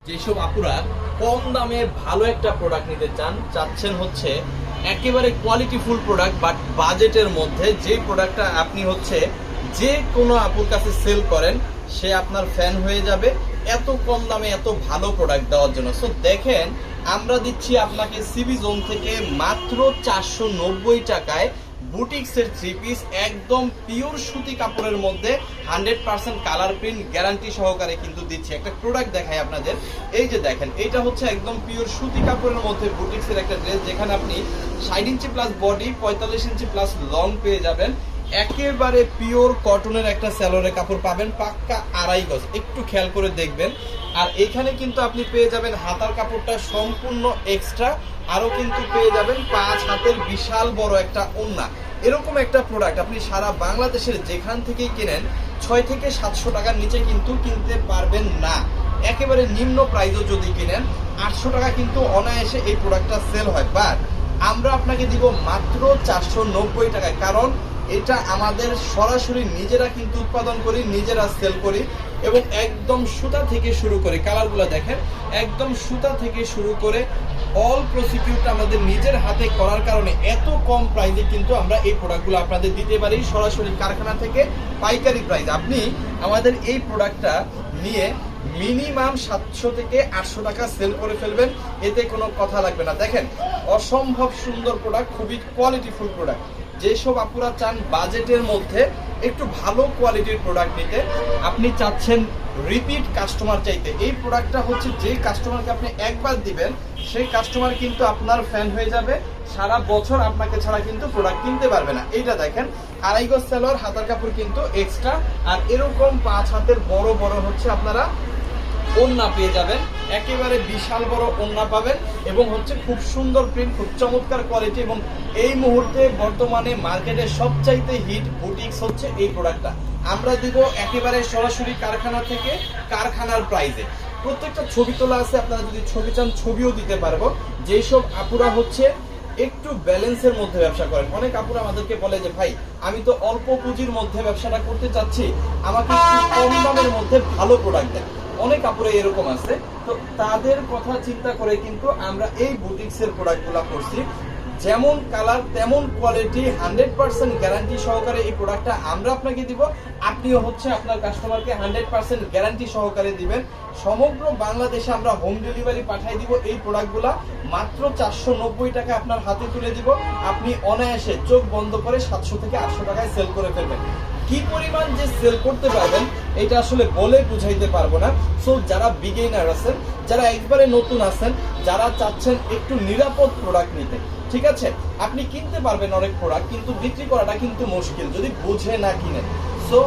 যেসব আপুরা কম দামে ভালো একটা প্রোডাক্ট নিতে চাচ্ছেন হচ্ছে একেবারে কোয়ালিটিফুল প্রোডাক্ট বাট বাজেটের মধ্যে, যে প্রোডাক্টটা আপনি হচ্ছে যে কোনো আপুর কাছে সেল করেন সে আপনার ফ্যান হয়ে যাবে এত কম দামে এত ভালো প্রোডাক্ট দেওয়ার জন্য। সো দেখেন, আমরা দিচ্ছি আপনাকে সিবি জোন থেকে মাত্র 490 টাকায় বুটিক্সের থ্রি পিস, একদম পিওর সুতি কাপড়ের মধ্যে 100% কালার প্রিন্ট গ্যারান্টি সহকারে কিন্তু দিচ্ছি। একটা প্রোডাক্ট দেখাই আপনাদের, এই যে দেখেন, এইটা হচ্ছে একদম পিওর সুতি কাপড়ের মধ্যে বুটিক্সের একটা ড্রেস, যেখানে আপনি 60 ইঞ্চি প্লাস বডি, 45 ইঞ্চি প্লাস লং পেয়ে যাবেন। একেবারে পিওর কটনের একটা স্যালোরে কাপড় পাবেন, পাক্কা 2.5 গজ, একটু খেয়াল করে দেখবেন। আর এখানে কিন্তু আপনি পেয়ে যাবেন হাতার কাপড়টা সম্পূর্ণ এক্সট্রা, আরও কিন্তু পেয়ে যাবেন 5 হাতের বিশাল বড় একটা ওড়না। এরকম একটা প্রোডাক্ট আপনি সারা বাংলাদেশের যেখান থেকেই কেনেন 6 থেকে 700 টাকার নিচে কিন্তু কিনতে পারবেন না। একেবারে নিম্ন প্রাইসও যদি কিনেন 800 টাকা কিন্তু অনায়াসে এই প্রোডাক্টটা সেল হয়, বাট আমরা আপনাকে দিব মাত্র 490 টাকায়। কারণ এটা আমাদের সরাসরি নিজেরা কিন্তু উৎপাদন করি, নিজেরা সেল করি, এবং একদম সুতা থেকে শুরু করে, কালারগুলো দেখেন, একদম সুতা থেকে শুরু করে অল প্রসিকিউট আমাদের নিজের হাতে করার কারণে এত কম প্রাইসে কিন্তু আমরা এই প্রোডাক্টগুলো আপনাদের দিতে পারি সরাসরি কারখানা থেকে পাইকারি প্রাইস। আপনি আমাদের এই প্রোডাক্টটা নিয়ে মিনিমাম 700 থেকে 800 টাকা সেল করে ফেলবেন, এতে কোনো কথা লাগবে না। দেখেন, অসম্ভব সুন্দর প্রোডাক্ট, খুবই কোয়ালিটিফুল প্রোডাক্ট। যেসব আপুরা চান বাজেটের মধ্যে একটু ভালো কোয়ালিটির প্রোডাক্ট নিতে, আপনি চাচ্ছেন রিপিট কাস্টমার চাইতে, এই প্রোডাক্টটা হচ্ছে যে কাস্টমারকে আপনি একবার দিবেন সেই কাস্টমার কিন্তু আপনার ফ্যান হয়ে যাবে, সারা বছর আপনাকে ছাড়া কিন্তু প্রোডাক্ট কিনতে পারবে না। এইটা দেখেন, 2.5 গজ সালোয়ার, হাতার কাপড় কিন্তু এক্সট্রা, আর এরকম 5 হাতের বড় বড় হচ্ছে আপনারা ওড়না পেয়ে যাবেন, একেবারে বিশাল বড় ওড়না পাবেন, এবং হচ্ছে খুব সুন্দর প্রিন্ট, খুব চমৎকার কোয়ালিটি। এবং এই মুহূর্তে বর্তমানে মার্কেটে সবচাইতে হিট বুটিক্স হচ্ছে এই প্রোডাক্টটা। আমরা দিব একেবারে সরাসরি কারখানা থেকে কারখানার প্রাইসে। প্রত্যেকটা ছবি তোলা আছে, আপনারা যদি ছবি চান ছবিও দিতে পারবো। যেসব আপুরা হচ্ছে একটু ব্যালেন্সের মধ্যে ব্যবসা করেন, অনেক আপুরা আমাদেরকে বলে যে ভাই, আমি তো অল্প পুঁজির মধ্যে ব্যবসাটা করতে চাচ্ছি, আমাকে কম দামের মধ্যে ভালো প্রোডাক্ট দেন। অনেক আপুরা এরকম আছে, তো তাদের কথা চিন্তা করে কিন্তু আমরা এই বুটিক্সের প্রোডাক্টগুলো করছি। যেমন কালার তেমন কোয়ালিটি, 100% গ্যারান্টি সহকারে এই প্রোডাক্টটা আমরা আপনাকে দিব, আপনিও হচ্ছে আপনার কাস্টমারকে 100% গ্যারান্টি সহকারে দিবেন। সমগ্র বাংলাদেশে আমরা হোম ডেলিভারি পাঠিয়ে দিব এই প্রোডাক্টগুলা, মাত্র 490 টাকা আপনার হাতে তুলে দিব, আপনি অনায়াসে চোখ বন্ধ করে 700 থেকে 800 টাকায় সেল করে ফেলবেন। কি পরিমাণ যে সেল করতে পারবেন এটা আসলে বলে বুঝাইতে পারবো না। সো যারা বিগিনার আছেন, যারা একবারে নতুন আছেন, যারা চাচ্ছেন একটু নিরাপদ প্রোডাক্ট নিতে, ঠিক আছে, আপনি কিনতে পারবেন অনেক প্রোডাক্ট, কিন্তু বিক্রি করাটা কিন্তু মুশকিল যদি বুঝে না কিনেন। সো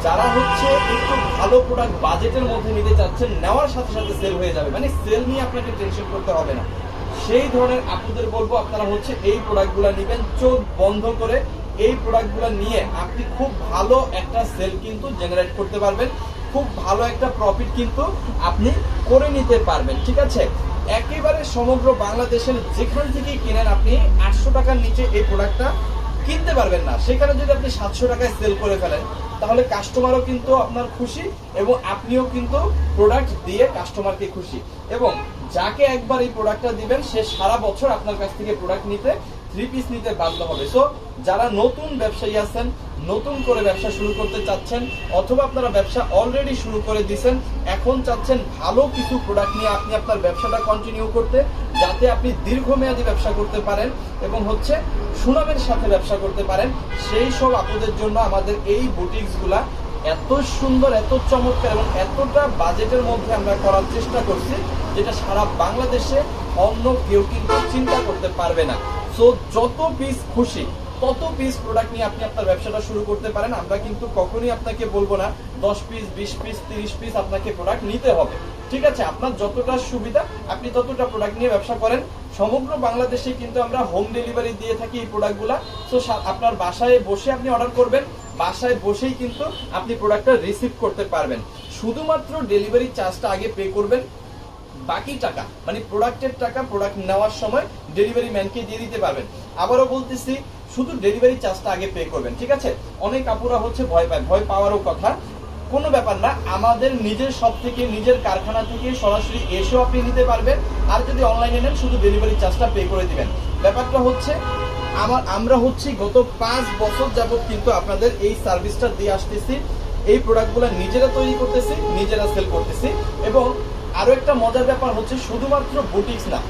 যারা হচ্ছে একটু ভালো প্রোডাক্ট বাজেটের মধ্যে নিতে চাচ্ছেন, নেওয়ার সাথে সাথে সেল হয়ে যাবে, মানে সেল নিয়ে আপনাকে টেনশন করতে হবে না, সেই ধরনের আপনাদের বলবো আপনারা হচ্ছে এই প্রোডাক্টগুলো নেবেন চোখ বন্ধ করে। এই প্রোডাক্টগুলো নিয়ে আপনি খুব ভালো একটা সেল কিন্তু জেনারেট করতে পারবেন, খুব ভালো একটা প্রফিট কিন্তু আপনি করে নিতে পারবেন, ঠিক আছে। একেবারে সমগ্র বাংলাদেশের যেখান থেকেই কিনেন আপনি 800 টাকার নিচে এই প্রোডাক্টটা কিনতে পারবেন না। সেখানে যদি আপনি 700 টাকায় সেল করে ফেলেন, তাহলে কাস্টমারও কিন্তু আপনার খুশি, এবং আপনিও কিন্তু প্রোডাক্ট দিয়ে কাস্টমারকে খুশি, এবং যাকে একবার এই প্রোডাক্টটা দিবেন সে সারা বছর আপনার কাছ থেকে প্রোডাক্ট নিতে, থ্রি পিস নিতে বাধ্য হবে। সো যারা নতুন ব্যবসায়ী আছেন, নতুন করে ব্যবসা শুরু করতে চাচ্ছেন, অথবা আপনারা ব্যবসা অলরেডি শুরু করে দিয়েছেন, এখন চাচ্ছেন ভালো কিছু প্রোডাক্ট নিয়ে আপনি আপনার ব্যবসাটা কন্টিনিউ করতে, যাতে আপনি দীর্ঘমেয়াদী ব্যবসা করতে পারেন এবং হচ্ছে সুনামের সাথে ব্যবসা করতে পারেন, সেই সব আপনাদের জন্য আমাদের এই বুটিক্সগুলা এত সুন্দর, এত চমৎকার এবং এতটা বাজেটের মধ্যে আমরা করার চেষ্টা করছি, যেটা সারা বাংলাদেশে অন্য কেউ কিন্তু চিন্তা করতে পারবে না। সো যত পিস খুশি তত পিস প্রোডাক্ট নিয়ে আপনি আপনার ব্যবসাটা শুরু করতে পারেন। আমরা কিন্তু কখনোই আপনাকে বলবো না 10 পিস, 20 পিস, 30 পিস আপনাকে প্রোডাক্ট নিতে হবে, ঠিক আছে। আপনার যতটা সুবিধা আপনি ততটা প্রোডাক্ট নিয়ে ব্যবসা করেন। সমগ্র বাংলাদেশে কিন্তু আমরা হোম ডেলিভারি দিয়ে থাকি এই প্রোডাক্টগুলা। সো আপনার বাসায় বসে আপনি অর্ডার করবেন, বাসায় বসেই কিন্তু আপনি প্রোডাক্টটা রিসিভ করতে পারবেন। শুধুমাত্র ডেলিভারি চার্জটা আগে পে করবেন, বাকি টাকা মানে প্রোডাক্টের টাকা প্রোডাক্ট নেওয়ার সময় ডেলিভারি ম্যানকে দিয়ে দিতে পারবেন। আবারও বলতেছি, শুধু ডেলিভারি চার্জটা আগে পে করবেন, ঠিক আছে। অনেক আপুরা হচ্ছে ভয় পায়, ভয় পাওয়ারও কথা, কোনো ব্যাপার না, আমাদের নিজের শপ থেকে নিজের কারখানা থেকে সরাসরি এসেও আপনি নিতে পারবেন। আর যদি অনলাইনে নেন শুধু ডেলিভারি চার্জটা পে করে দিবেন। ব্যাপারটা হচ্ছে আমরা হচ্ছে গত 5 বছর যাবত কিন্তু আপনাদের এই সার্ভিসটা দিয়ে আসতেছি। এই প্রোডাক্টগুলো নিজেরা তৈরি করতেছি, নিজেরা সেল করতেছি। এবং আরো একটা মজার ব্যাপার হচ্ছে শুধুমাত্র বুটিক্স না,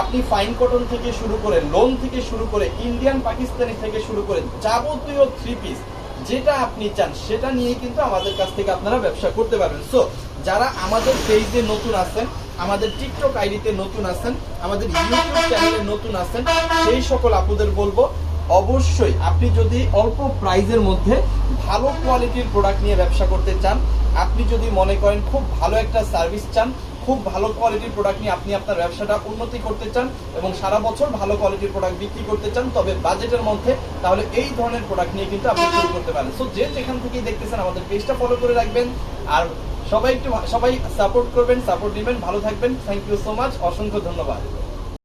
আপনি ফাইন কটন থেকে শুরু করে, লোন থেকে শুরু করে, ইন্ডিয়ান পাকিস্তানি থেকে শুরু করে যাবতীয় 3 পিস যেটা আপনি চান সেটা নিয়ে কিন্তু আমাদের কাছ থেকে আপনারা ব্যবসা করতে পারবেন। সো যারা আমাদের পেজে নতুন আছেন, আমাদের টিকটক আইডিতে নতুন আছেন, আমাদের ইউটিউব চ্যানেলে নতুন আছেন, সেই সকল আপুদের বলবো অবশ্যই আপনি যদি অল্প প্রাইজের মধ্যে ভালো কোয়ালিটির প্রোডাক্ট নিয়ে ব্যবসা করতে চান, আপনি যদি মনে করেন খুব ভালো একটা সার্ভিস চান, খুব ভালো কোয়ালিটির প্রোডাক্ট নিয়ে আপনি আপনার ব্যবসাটা উন্নতি করতে চান এবং সারা বছর ভালো কোয়ালিটির প্রোডাক্ট বিক্রি করতে চান, তবে বাজেটের মধ্যে, তাহলে এই ধরনের প্রোডাক্ট নিয়ে কিন্তু আপনি শুরু করতে পারেন। সো যে যেখান থেকেই দেখতেছেন আমাদের পেজটা ফলো করে রাখবেন। আর সবাই সাপোর্ট করবেন, সাপোর্ট দিবেন। ভালো থাকবেন। থ্যাংক ইউ সো মাচ, অসংখ্য ধন্যবাদ।